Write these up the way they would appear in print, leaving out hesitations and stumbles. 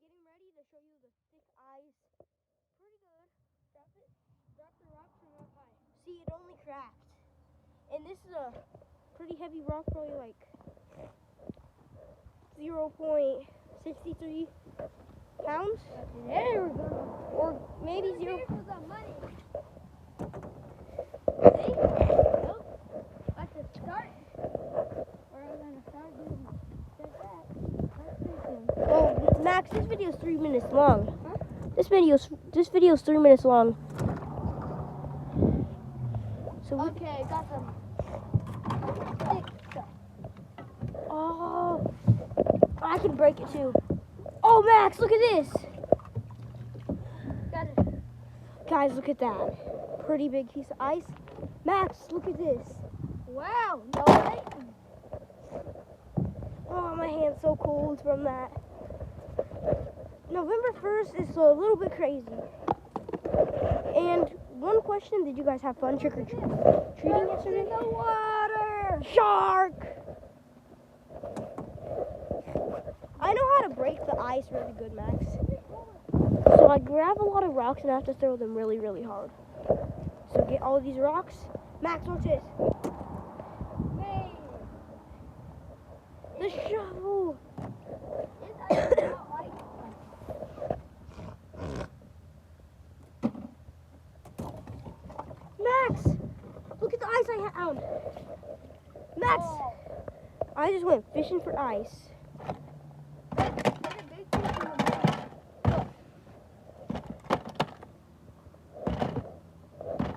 Getting ready to show you the thick ice. Pretty good. Drop it. Drop the rock from up high. See, it only cracked. And this is a pretty heavy rock, probably like 0.63 pounds. There we go. Or maybe zero. For the money. See? Nope. At the start. We're gonna start doing just that. Well, Max, this video is 3 minutes long. Huh? This video is 3 minutes long. So we, Okay, got some thick stuff. oh, I can break it too. Oh, Max, look at this. Got it. Guys, look at that. Pretty big piece of ice. Max, look at this. Wow, no way. Oh, my hand's so cold from that. November 1st is a little bit crazy. And one question, did you guys have fun trick-or-treating yesterday? In the water. Shark! I know how to break the ice really good, Max. So I grab a lot of rocks and I have to throw them really, really hard. So get all of these rocks. Max, watch this. Hey. The shovel. It's not like Max, look at the ice I found. Max, Oh. I just went fishing for ice. There's a big piece in the middle.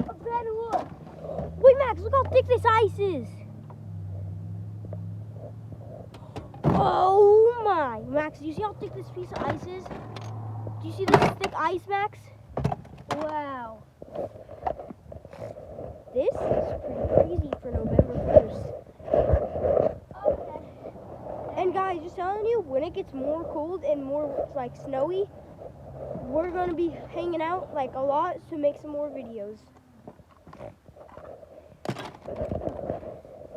Look. Ben, look. Wait, Max, look how thick this ice is. Oh my. Max, do you see how thick this piece of ice is? Do you see this thick ice, Max? Wow. This is pretty crazy for November 1st. Okay. And guys, just telling you, when it gets more cold and more like snowy, we're gonna be hanging out like a lot to make some more videos.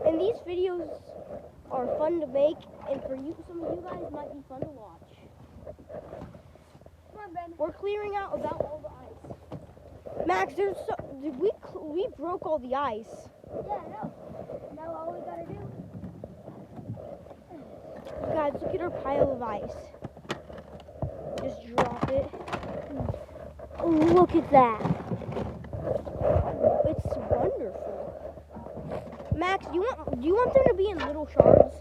And these videos are fun to make, and for you, some of you guys might be fun to watch. Come on, Ben. We're clearing out about all the ice. Max, we broke all the ice. Yeah, I know. Now all we gotta do. Guys, look at our pile of ice. Just drop it. Oh, look at that. It's wonderful. Max, do you want them to be in little shards?